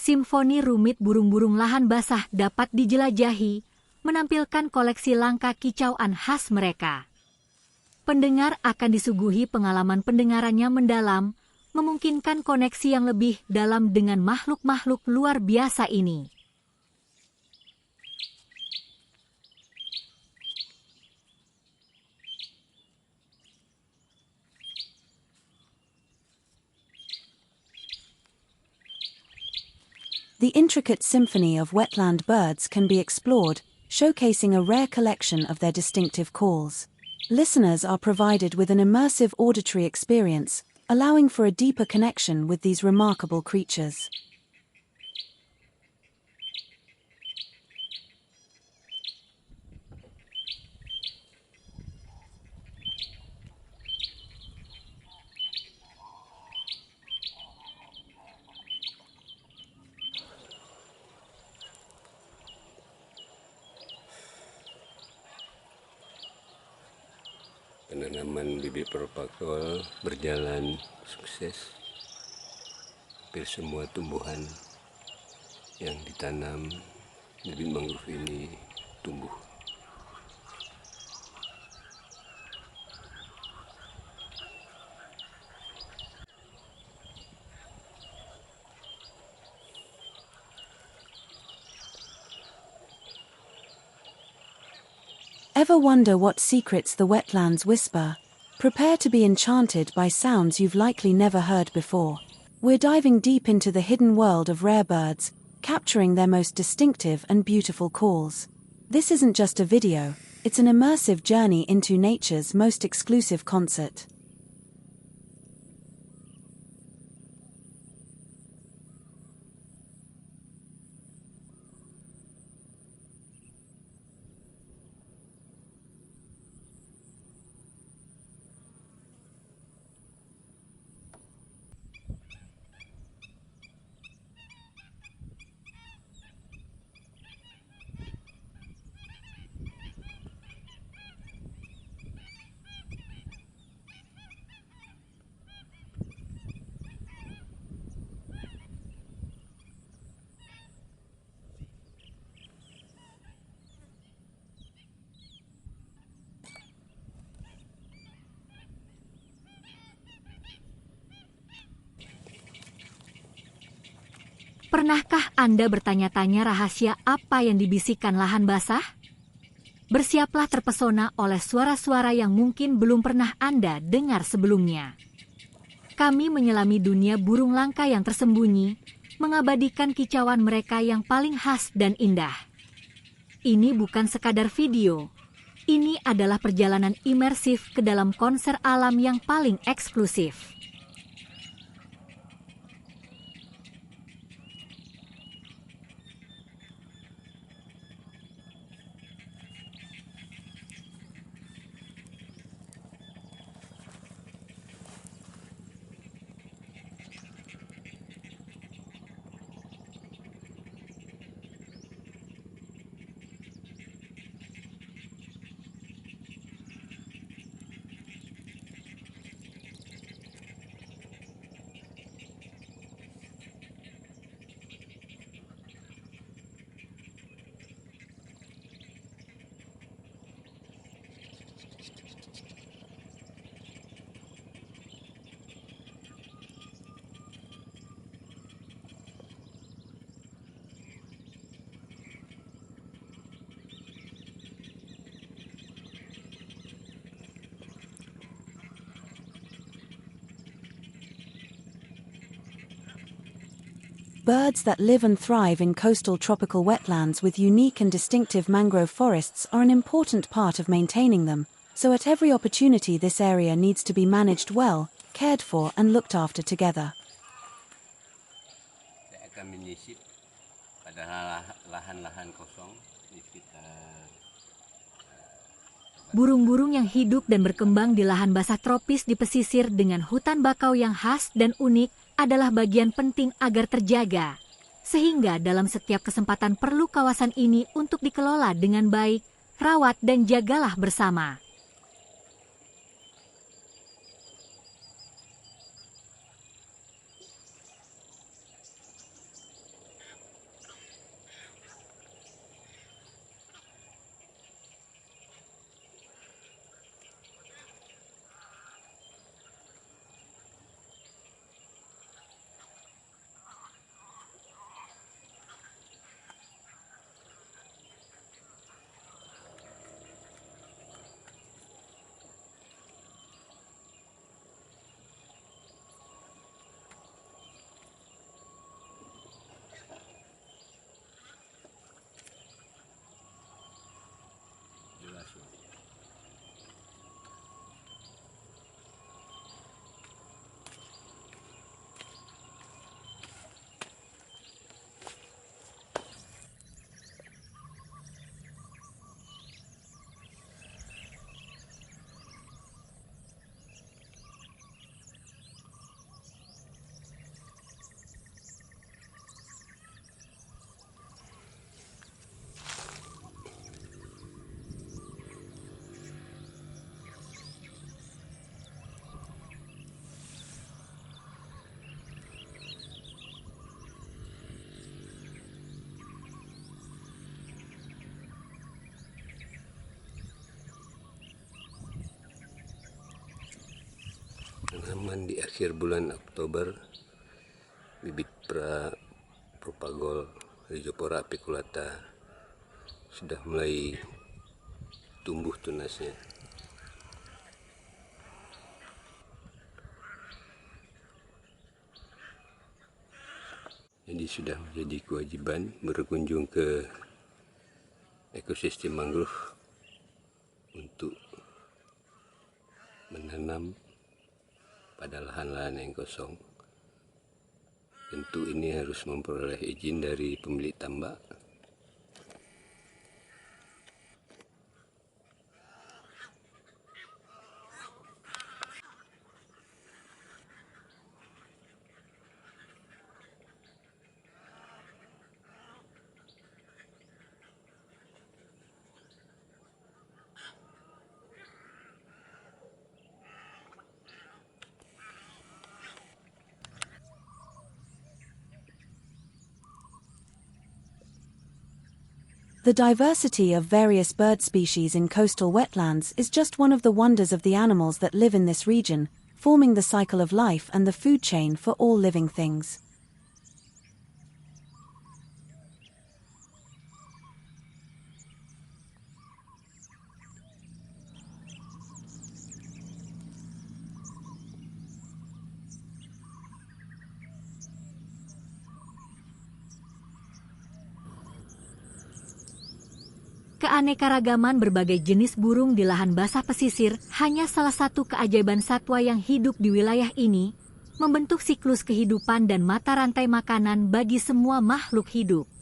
Simfoni rumit burung-burung lahan basah dapat dijelajahi, menampilkan koleksi langka kicauan khas mereka. Pendengar akan disuguhi pengalaman pendengarannya mendalam, memungkinkan koneksi yang lebih dalam dengan makhluk-makhluk luar biasa ini. The intricate symphony of wetland birds can be explored, showcasing a rare collection of their distinctive calls. Listeners are provided with an immersive auditory experience, allowing for a deeper connection with these remarkable creatures. Penanaman bibit propagol berjalan sukses. Hampir semua tumbuhan yang ditanam bibit mangrove ini tumbuh. Ever wonder what secrets the wetlands whisper? Prepare to be enchanted by sounds you've likely never heard before. We're diving deep into the hidden world of rare birds, capturing their most distinctive and beautiful calls. This isn't just a video, it's an immersive journey into nature's most exclusive concert. Pernahkah Anda bertanya-tanya rahasia apa yang dibisikkan lahan basah? Bersiaplah terpesona oleh suara-suara yang mungkin belum pernah Anda dengar sebelumnya. Kami menyelami dunia burung langka yang tersembunyi, mengabadikan kicauan mereka yang paling khas dan indah. Ini bukan sekadar video. Ini adalah perjalanan imersif ke dalam konser alam yang paling eksklusif. Birds that live and thrive in coastal tropical wetlands with unique and distinctive mangrove forests are an important part of maintaining them, so at every opportunity this area needs to be managed well, cared for and looked after together. Saya akan menyisip pada lahan-lahan kosong di sekitar Burung-burung yang hidup dan berkembang di lahan basah tropis di pesisir dengan hutan bakau yang khas dan unik adalah bagian penting agar terjaga. Sehingga dalam setiap kesempatan perlu kawasan ini untuk dikelola dengan baik, rawat dan jagalah bersama. akhir bulan Oktober, bibit propagol Rhizophora apiculata sudah mulai tumbuh tunasnya. Jadi sudah menjadi kewajiban berkunjung ke ekosistem mangrove untuk menanam pada lahan-lahan yang kosong. Tentu ini harus memperoleh izin dari pemilik tambak. The diversity of various bird species in coastal wetlands is just one of the wonders of the animals that live in this region, forming the cycle of life and the food chain for all living things. Keanekaragaman berbagai jenis burung di lahan basah pesisir hanya salah satu keajaiban satwa yang hidup di wilayah ini, membentuk siklus kehidupan dan mata rantai makanan bagi semua makhluk hidup.